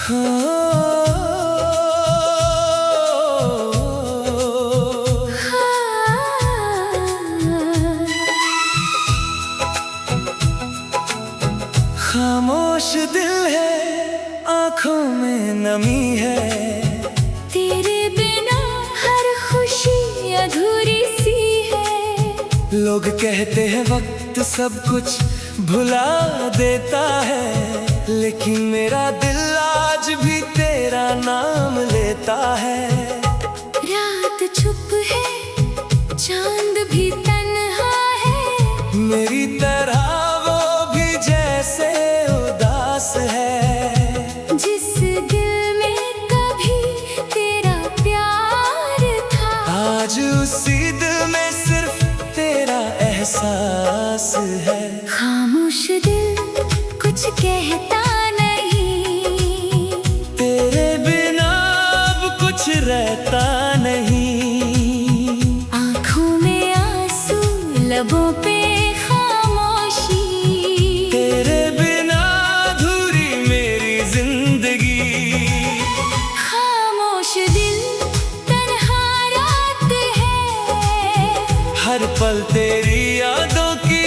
खामोश दिल है, आंखों में नमी है, तेरे बिना हर खुशी अधूरी सी है। लोग कहते हैं वक्त सब कुछ भुला देता है, लेकिन मेरा दिल आज भी तेरा नाम लेता है। रात चुप है, चांद भी तन्हा है, मेरी तरह वो भी जैसे उदास है। जिस दिल में कभी तेरा प्यार था, आज उसी दिल में सिर्फ तेरा एहसास है। खामोश दिल कुछ कहता नहीं, तेरे बिना अब कुछ रहता नहीं। आँखों में आंसू, लबों पे खामोशी, तेरे बिना अधूरी मेरी जिंदगी। खामोश दिल तन्हा रात है, हर पल तेरी यादों की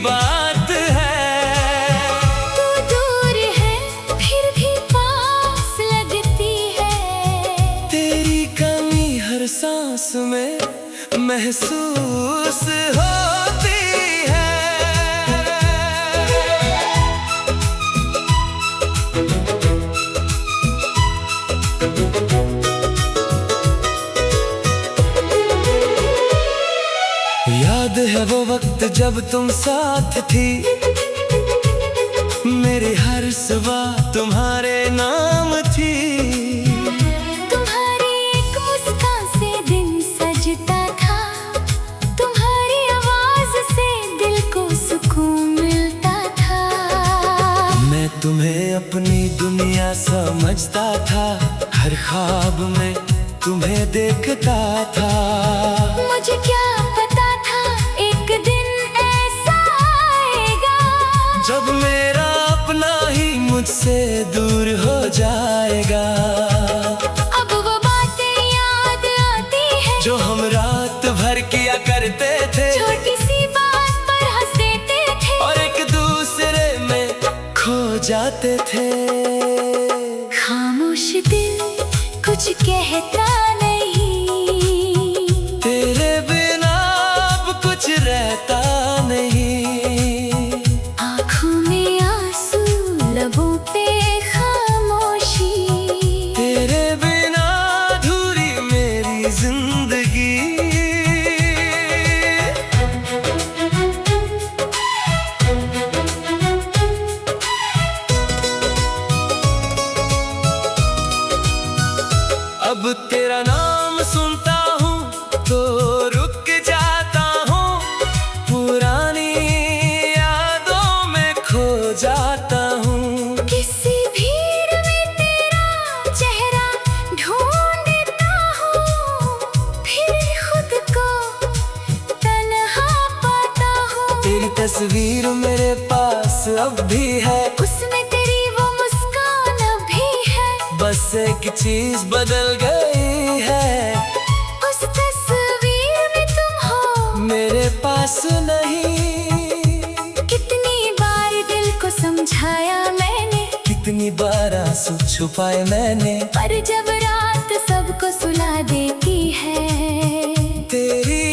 बात है। तू दूर है फिर भी पास लगती है, तेरी कमी हर सांस में महसूस होती है। याद है वो वक्त जब तुम साथ थी, मेरी हर सुबह तुम्हारे नाम थी। तुम्हारी एक मुस्कान से दिन सजता था, तुम्हारी आवाज से दिल को सुकून मिलता था। मैं तुम्हें अपनी दुनिया समझता था, हर ख्वाब में तुम्हें देखता था। मुझे क्या पता था एक दिन ऐसा आएगा, जब मेरा अपना ही मुझसे दूर हो जाएगा। अब वो बातें याद आती है, जो हम रात भर किया करते थे, छोटी सी बात पर हंस देते थे, और एक दूसरे में खो जाते थे। खामोश दिल कुछ कहता नहीं, तेरे बिना अब कुछ रहता नहीं। आँखों में आंसू, लबों पे खामोशी, तेरे बिना अधूरी मेरी जिंदगी। अब तेरा नाम सुनता हूँ तो रुक जाता हूँ, पुरानी यादों में खो जाता हूँ। किसी भीड़ में तेरा चेहरा ढूंढता हूँ, फिर खुद को तन्हा पाता हूँ। तेरी तस्वीर मेरे पास अब भी है, उसमें तेरी वो मुस्कान भी है, बस एक चीज बदल गई है, उस तस्वीर में तुम हो, मेरे पास नहीं। कितनी बार दिल को समझाया मैंने, कितनी बार आंसू छुपाए मैंने, पर जब रात सबको सुला देती है, तेरी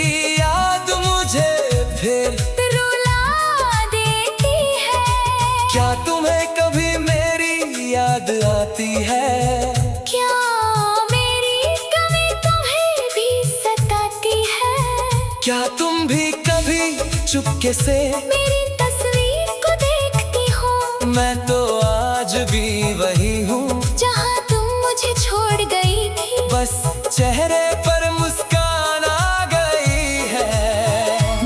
याद मुझे फिर रुला देती है। क्या तुम्हें कभी मेरी याद आती है? क्या मेरी कमी तुम्हें भी सताती है? क्या तुम भी कभी चुपके से मेरी तस्वीर को देखती हो? मैं तो आज भी वही हूँ जहाँ तुम मुझे छोड़ गई थी, बस चेहरे पर मुस्कान आ गई है।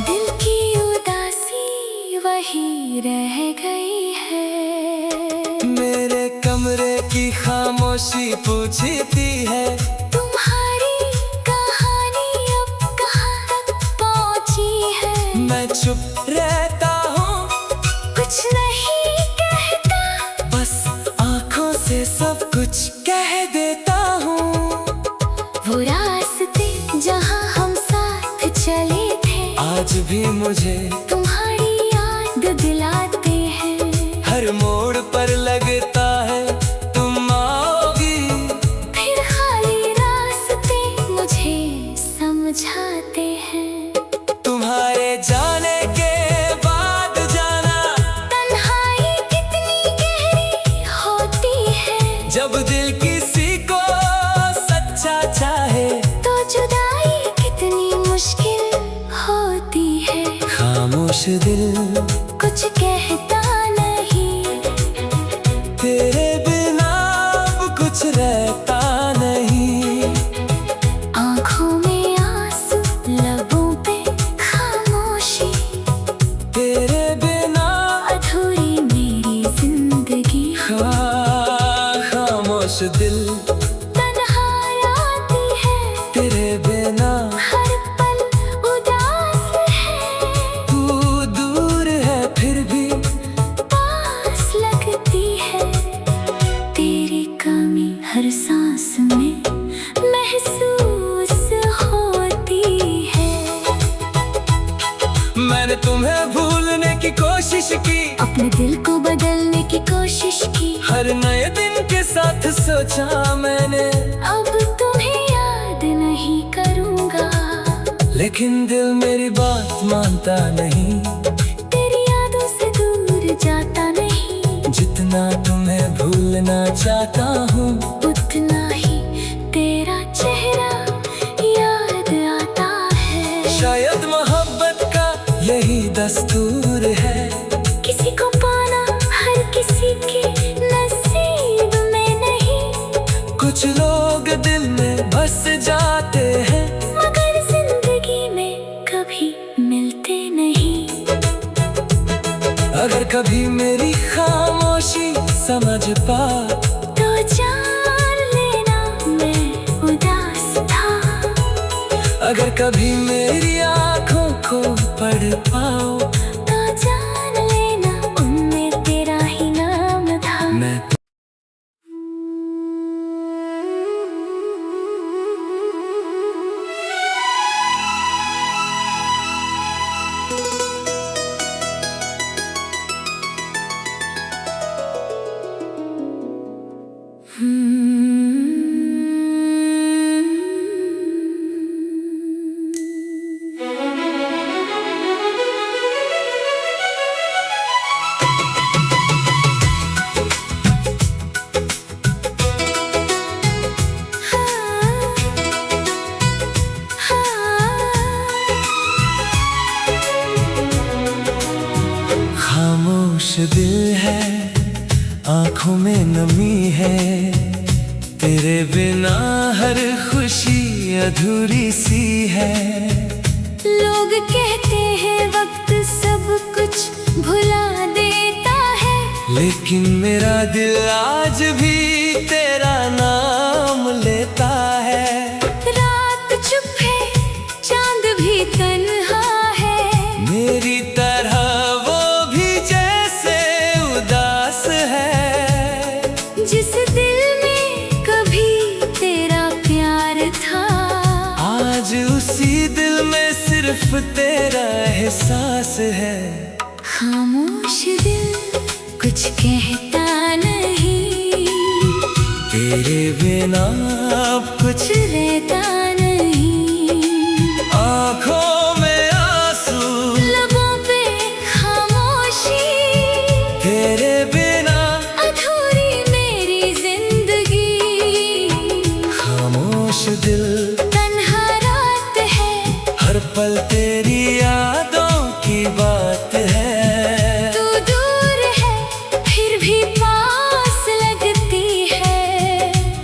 दिल की उदासी वही रह गई है। मेरे कमरे की खामोशी पूछती है, तुम्हारी कहानी अब कहाँ तक पहुँची है? मैं चुप रहता हूँ, कुछ नहीं कहता, बस आँखों से सब कुछ कह देता हूँ। वो रास्ते जहाँ हम साथ चले थे आज भी मुझे तुम्हारी याद दिलाते हैं। हर मोड़ पर लगता है तुम आओगी, फिर खाली रास्ते मुझे समझाते हैं। तुम्हारे जाने के बाद जाना तन्हाई कितनी गहरी होती है, जब दिल किसी को सच्चा चाहे तो जुदाई कितनी मुश्किल होती है। खामोश दिल कुछ कहता नहीं, तेरे बिना अब कुछ रहता नहीं। आँखों में आंसू लबों पे खामोशी, तेरे बिना अधूरी मेरी जिंदगी। खामोश दिल तन्हा आती है, तेरे बिना हर पल उदास है। तू दूर है फिर भी पास लगती है, तेरी कमी हर सांस में महसूस होती है। मैंने तुम्हें भूलने की कोशिश की, अपने दिल को बदलने की कोशिश की, हर नए दिन के साथ सोचा मैंने अब तुम्हें याद नहीं करूँगा। लेकिन दिल मेरी बात मानता नहीं, तेरी यादों से दूर जाता नहीं। जितना तुम्हें भूलना चाहता हूँ उतना ही तेरा चेहरा याद आता है। शायद मोहब्बत का यही दस्तूर है, किसी को पाना हर किसी के नसीब में नहीं। कुछ लोग दिल में बस जाते हैं, मगर जिंदगी में कभी मिलते नहीं। अगर कभी मेरी खामोशी समझ पा तो जान लेना मैं उदास था। अगर कभी मेरी आँखों को पढ़ पाओ तो जान लेना उनमें तेरा ही नाम था। मैं खामोश दिल है, आँखों में नमी है, तेरे बिना हर खुशी अधूरी सी है। लोग कहते हैं वक्त सब कुछ भुला देता है, लेकिन मेरा दिल आज भी तेरा नाम लेता है। रात चुप है चांद भी तन्हा है, मेरी तरह वो भी जैसे उदास है। जिस दिल में कभी तेरा प्यार था, आज उसी दिल में सिर्फ तेरा एहसास है। खामोश दिल कुछ कहता नहीं, तेरे बिना अब कुछ रहता नहीं। आँखों में आंसू, लबों पे खामोशी, तेरे बिना अधूरी मेरी जिंदगी। खामोश दिल तन्हा रात है, हर पल तेरी यादों की बात है। तू दूर है फिर भी पास लगती है,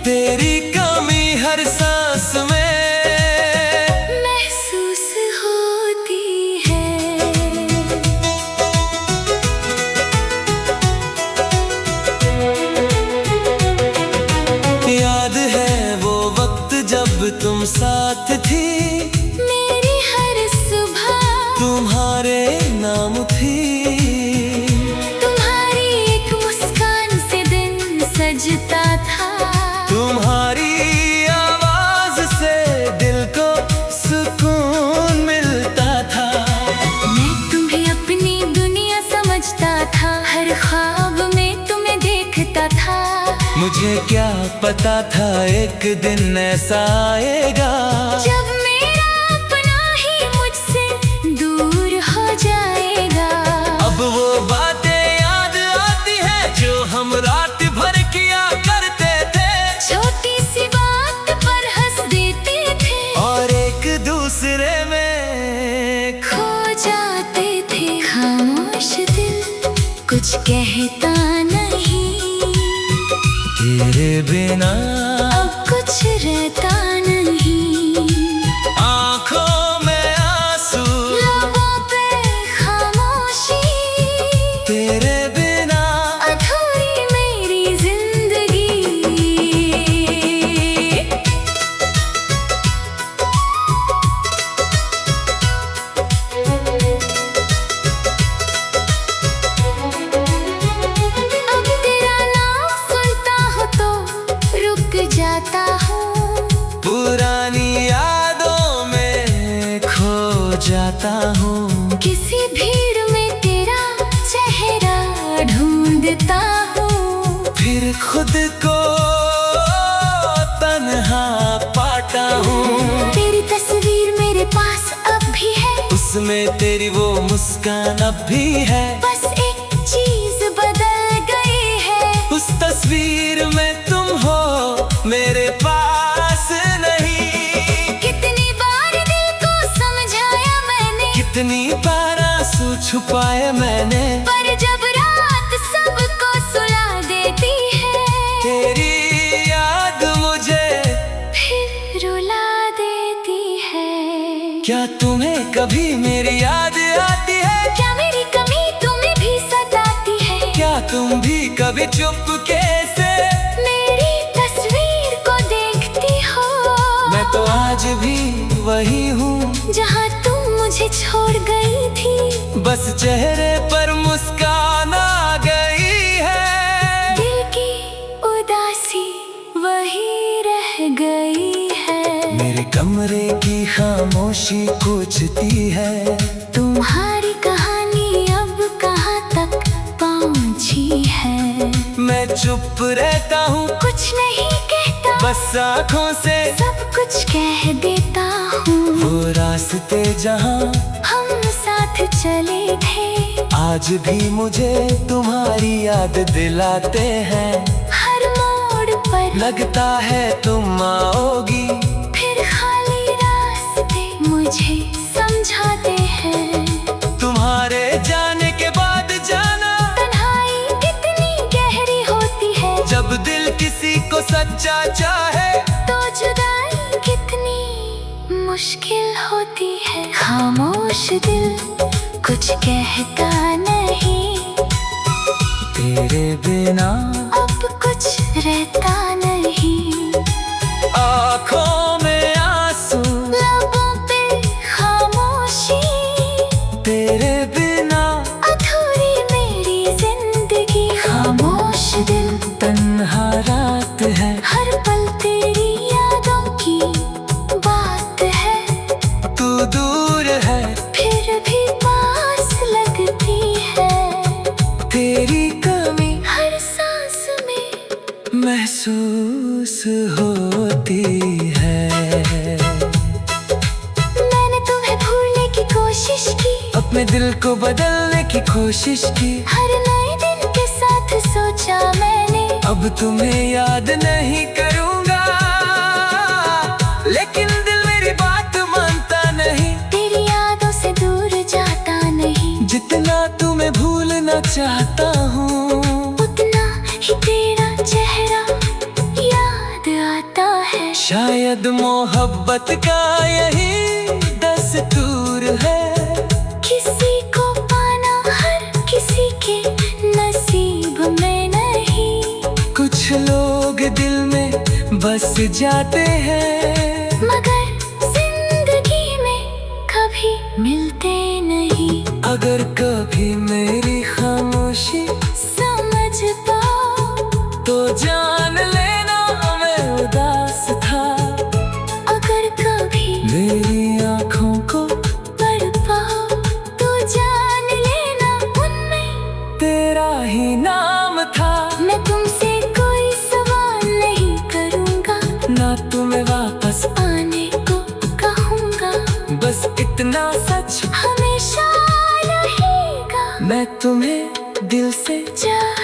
तेरी कमी हर सांस में महसूस होती है। याद है वो वक्त जब तुम साथ थी, मेरी हर सुबह तुम्हारे नाम थी। तुम्हारी एक मुस्कान से दिन सज सजता था। तुम्हारी आवाज से दिल को सुकून मिलता था। मैं तुम्हें अपनी दुनिया समझता था, हर ख्वाब में तुम्हें देखता था। मुझे क्या पता था एक दिन ऐसा आएगा जब मेरा अपना ही मुझसे दूर हो जाएगा। अब वो बातें याद आती है जो हम रात भर किया करते थे। छोटी सी बात पर हंस देते थे और एक दूसरे में खो जाते थे। खामोश दिल कुछ कहता नहीं, तेरे बिना अब कुछ रहता नहीं। आँखों में आंसू, लबों पे खामोशी, तेरे बिना अधूरी मेरी जिंदगी। अब तेरा नाम सुनता हूँ तो रुक जाता हूँ, पुरानी यादों में खो जाता हूँ। किसी भीड़ में तेरा चेहरा ढूंढता हूँ। फिर खुद को तन्हा पाता हूँ। तेरी तस्वीर मेरे पास अब भी है, उसमें तेरी वो मुस्कान अब भी है। बस एक चीज बदल गई है, उस तस्वीर में तुम हो मेरे पास नहीं। कितनी बार दिल को समझाया मैंने, कितनी बार आंसू छुपाए मैंने, पर जब रात सबको सुला देती है, तेरी याद मुझे फिर रुला देती है। क्या तुम्हें कभी मेरी याद आती है? क्या मेरी कमी तुम्हें भी सताती है? क्या तुम भी कभी चुपके से मेरी तस्वीर को देखती हो? मैं तो आज भी वही हूँ जहाँ तुम मुझे छोड़ गई थी, बस चेहरे पर मुस्कान आ गई है। दिल की उदासी वही रह गई है। मेरे कमरे की खामोशी पूछती है, तुम्हारी कहानी अब कहाँ तक पहुँची है? मैं चुप रहता हूँ, कुछ नहीं कहता, बस आँखों से सब कुछ कह देता हूँ। वो रास्ते जहाँ हम साथ चले थे, आज भी मुझे तुम्हारी याद दिलाते हैं। हर मोड़ पर लगता है तुम आओगी, फिर खाली रास्ते मुझे समझाते हैं। तुम्हारे जाने के बाद जाना तन्हाई कितनी गहरी होती है, जब दिल किसी को सच्चा चाहे। तो जुदाई कितनी मुश्किल होती है। खामोश दिल कुछ कहता नहीं, तेरे बिना अब कुछ रहता नहीं। आँखों में आंसू, लबों पे खामोशी, तेरे बिना अधूरी मेरी जिंदगी। खामोश दिल तन्हा रात है, हर पल तेरी यादों की बात है। तू दूर है फिर भी पास लगती है, तेरी कमी हर सांस में महसूस होती है। मैंने तुम्हें भूलने की कोशिश की, अपने दिल को बदलने की कोशिश की। हर नए दिन के साथ सोचा मैंने, अब तुम्हें याद नहीं करूँगा, लेकिन दिल मेरी बात मानता नहीं। तेरी यादों से दूर जाता नहीं, जितना तुम्हें भूलना चाहता हूँ, उतना ही तेरा चेहरा याद आता है। शायद मोहब्बत का यही दस्तूर है। किसी को पाना हर किसी के नसीब में नहीं, कुछ लोग दिल में बस जाते हैं, मगर जिंदगी में कभी मिलते नहीं। अगर कभी मेरी खामोशी समझ पाओ तो जान तुम्हें दिल से चाहता